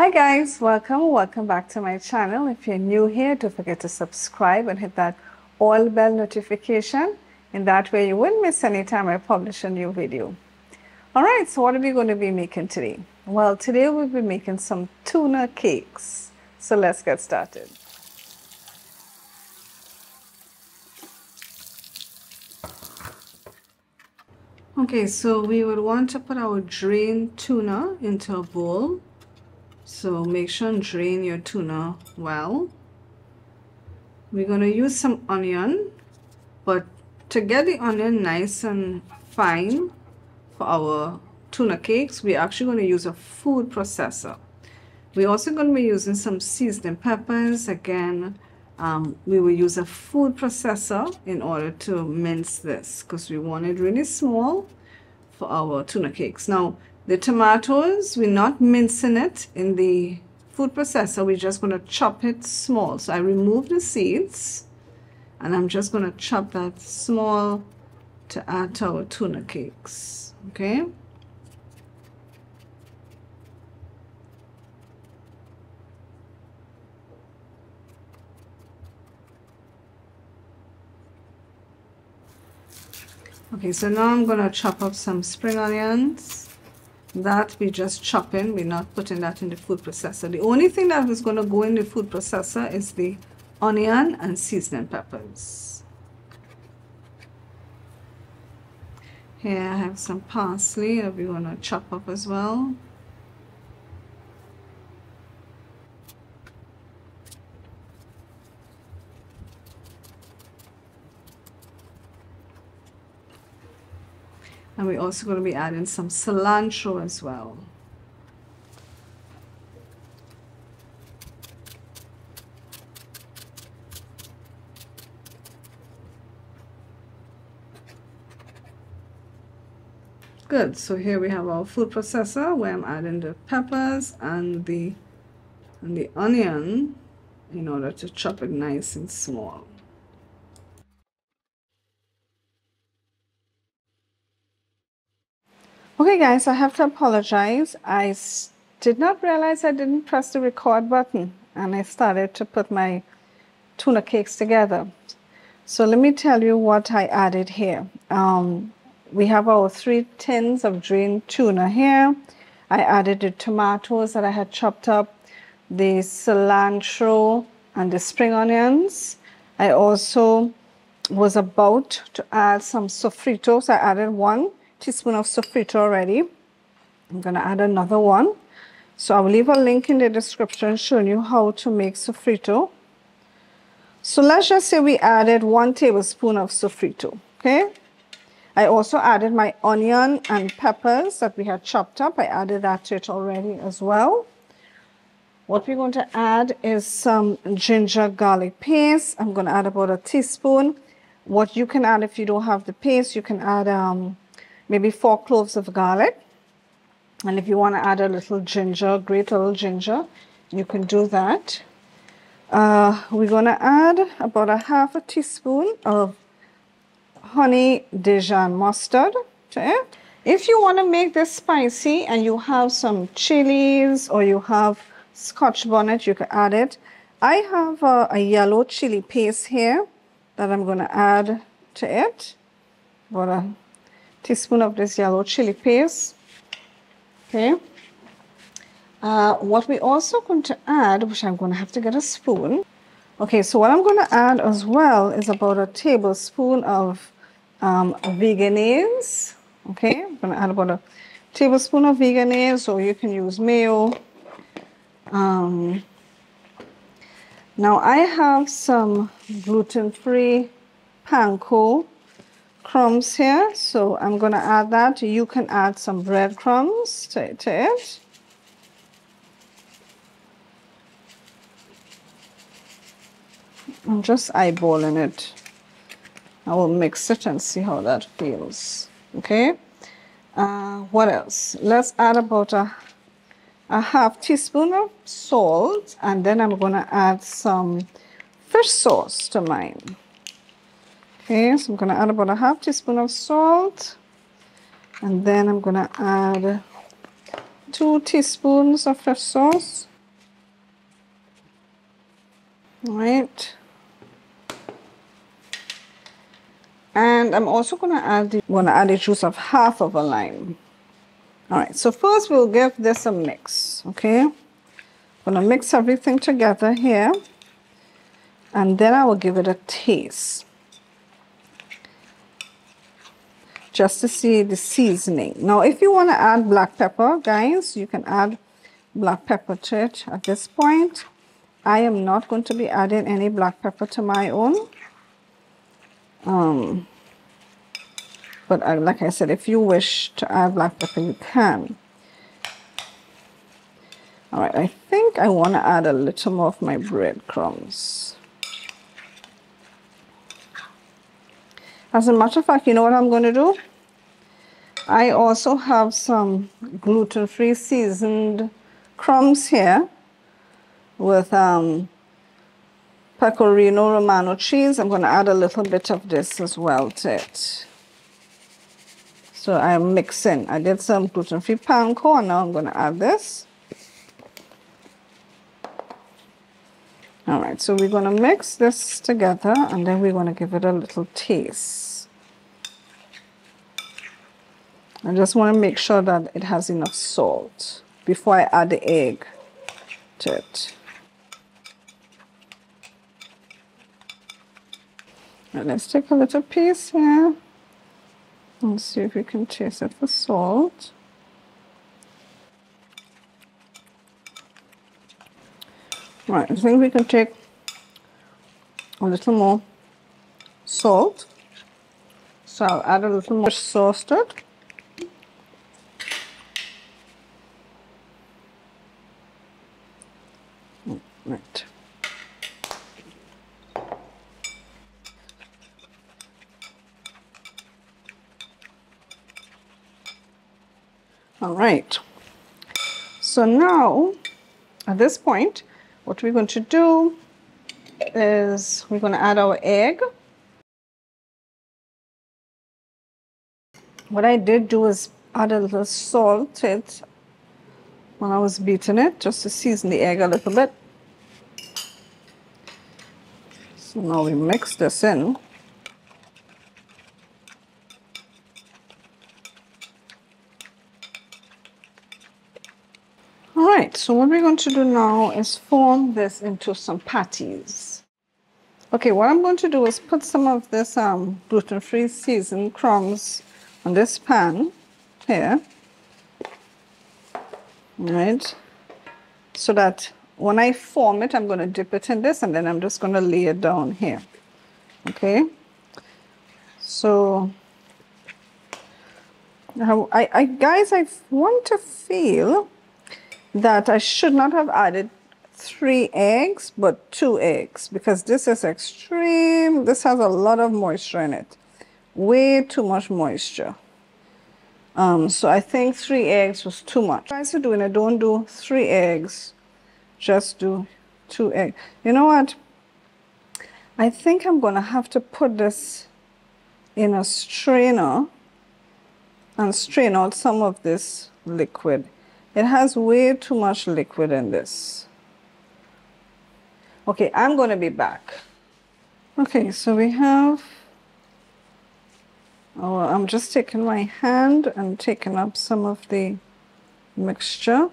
Hi guys, welcome back to my channel. If you're new here, don't forget to subscribe and hit that all bell notification. In that way you won't miss any time I publish a new video. Alright, so what are we going to be making today? Well, today we'll be making some tuna cakes. So let's get started. Okay, so we would want to put our drained tuna into a bowl. So make sure and drain your tuna well. We're going to use some onion, but to get the onion nice and fine for our tuna cakes, we're actually going to use a food processor. We're also going to be using some seasoning peppers. Again, we will use a food processor in order to mince this because we want it really small for our tuna cakes. Now, the tomatoes, we're not mincing it in the food processor. We're just going to chop it small. So I remove the seeds and I'm just going to chop that small to add to our tuna cakes. Okay. Okay, so now I'm going to chop up some spring onions. That we just chop in, we're not putting that in the food processor. The only thing that is going to go in the food processor is the onion and seasoning peppers. Here I have some parsley that we're going to chop up as well. And we're also going to be adding some cilantro as well. Good, so here we have our food processor where I'm adding the peppers and the onion in order to chop it nice and small. Okay guys, I have to apologize. I did not realize I didn't press the record button and I started to put my tuna cakes together. So let me tell you what I added here. We have our 3 tins of drained tuna here. I added the tomatoes that I had chopped up, the cilantro and the spring onions. I also was about to add some sofrito, so I added 1 teaspoon of sofrito already. I'm going to add another one. So I'll leave a link in the description showing you how to make sofrito. So let's just say we added 1 tablespoon of sofrito, okay? I also added my onion and peppers that we had chopped up. I added that to it already as well. What we're going to add is some ginger garlic paste. I'm going to add about a teaspoon. What you can add if you don't have the paste, you can add maybe 4 cloves of garlic. And if you want to add a little ginger, grate a little ginger, you can do that. We're going to add about a half a teaspoon of honey Dijon mustard to it. If you want to make this spicy and you have some chilies or you have Scotch bonnet, you can add it. I have a yellow chili paste here that I'm going to add to it. About a teaspoon of this yellow chili paste. Okay. What we also going to add, which I'm going to have to get a spoon. Okay, so what I'm going to add as well is about a tablespoon of veganese. Okay, I'm going to add about a tablespoon of veganese, or you can use mayo. Now I have some gluten-free panko crumbs here, so I'm going to add that. You can add some breadcrumbs to it. I'm just eyeballing it. I will mix it and see how that feels. Okay. What else? Let's add about a half teaspoon of salt, and then I'm going to add some fish sauce to mine. Okay, so I'm going to add about a half teaspoon of salt, and then I'm going to add 2 teaspoons of fish sauce. Right. And I'm also going to add the juice of half of a lime. All right, so first we'll give this a mix, okay? I'm going to mix everything together here, and then I will give it a taste, just to see the seasoning. Now, if you want to add black pepper, guys, you can add black pepper to it at this point. I am not going to be adding any black pepper to my own. But like I said, if you wish to add black pepper, you can. All right, I think I want to add a little more of my breadcrumbs. As a matter of fact, you know what I'm going to do? I also have some gluten-free seasoned crumbs here with pecorino romano cheese. I'm going to add a little bit of this as well to it. So I'm mixing. I did some gluten-free panko, and now I'm going to add this. All right, so we're going to mix this together, and then we're going to give it a little taste. I just want to make sure that it has enough salt before I add the egg to it. And let's take a little piece here and see if we can taste it for salt. Right, I think we can take a little more salt. So I'll add a little more sauce to it. Right. All right. So now, at this point, what we're going to do is we're going to add our egg. What I did do is add a little salt to it when I was beating it, just to season the egg a little bit. So now we mix this in. All right, so what we're going to do now is form this into some patties. Okay, what I'm going to do is put some of this gluten-free seasoned crumbs on this pan here. All right, so that when I form it, I'm going to dip it in this, and then I'm just going to lay it down here. Okay, so guys, I want to feel that I should not have added 3 eggs, but 2 eggs, because this is extreme. This has a lot of moisture in it, way too much moisture. So I think 3 eggs was too much. Guys are doing it, don't do 3 eggs, just do 2 eggs. You know what? I think I'm gonna have to put this in a strainer and strain out some of this liquid. It has way too much liquid in this. Okay, I'm going to be back. Okay, so we have, I'm just taking my hand and taking up some of the mixture.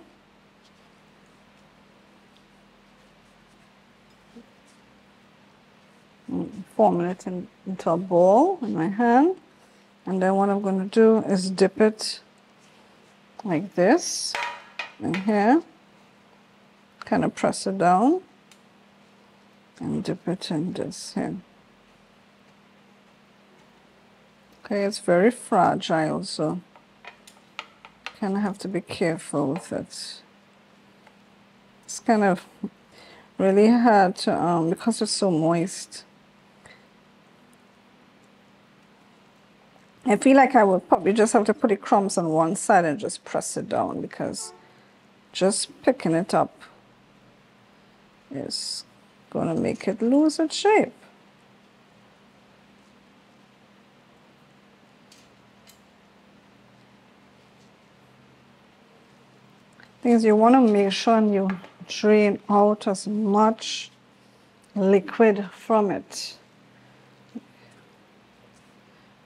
Forming it into a ball in my hand. And then what I'm going to do is dip it like this in here, kind of press it down and dip it in this here. Okay, it's very fragile, so kind of have to be careful with it. It's kind of really hard to, because it's so moist. I feel like I would probably just have to put the crumbs on one side and just press it down, because just picking it up is going to make it lose its shape. Things you want to make sure you drain out as much liquid from it.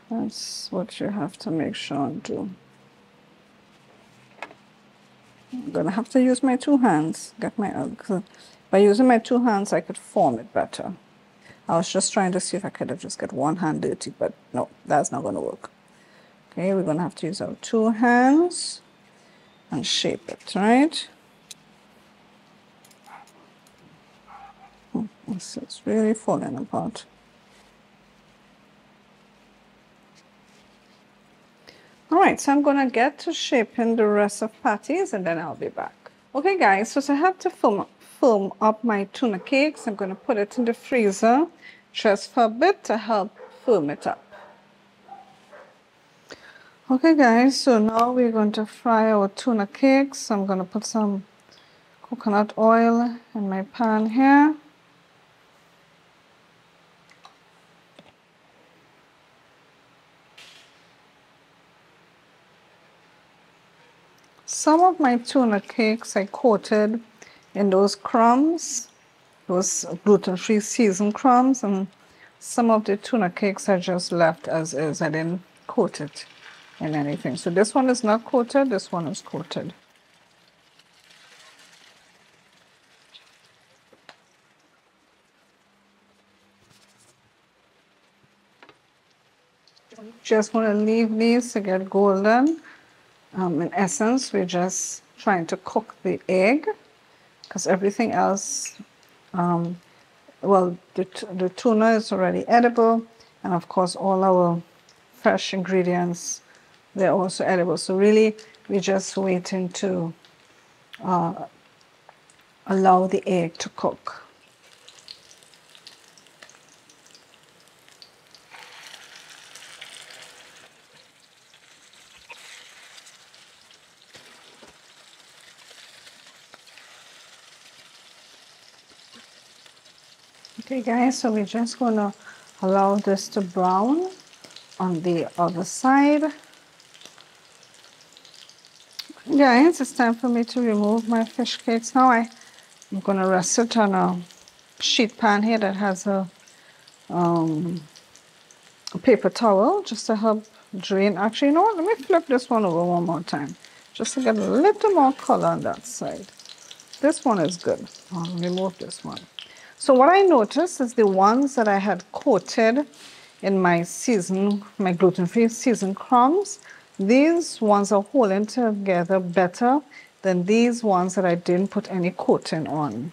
That's what you have to make sure and do. I'm gonna have to use my two hands. By using my two hands, I could form it better. I was just trying to see if I could have just get one hand dirty, but no, that's not gonna work. Okay, we're gonna have to use our two hands and shape it, right? It's really falling apart. All right, so I'm gonna get to shaping the rest of patties and then I'll be back. Okay guys, so I have to firm up my tuna cakes. I'm gonna put it in the freezer just for a bit to help firm it up. Okay guys, so now we're going to fry our tuna cakes. I'm gonna put some coconut oil in my pan here. Some of my tuna cakes I coated in those crumbs, those gluten-free seasoned crumbs, and some of the tuna cakes I just left as is. I didn't coat it in anything. So this one is not coated, this one is coated. Just want to leave these to get golden. In essence, we're just trying to cook the egg because everything else, well, the tuna is already edible, and of course all our fresh ingredients, they're also edible. So really, we're just waiting to allow the egg to cook. Okay guys, so we're just gonna allow this to brown on the other side. Guys, it's time for me to remove my fish cakes now. I'm gonna rest it on a sheet pan here that has a paper towel just to help drain. Actually, you know what? Let me flip this one over one more time just to get a little more color on that side. This one is good. I'll remove this one. So what I noticed is the ones that I had coated in my gluten-free seasoned crumbs, these ones are holding together better than these ones that I didn't put any coating on.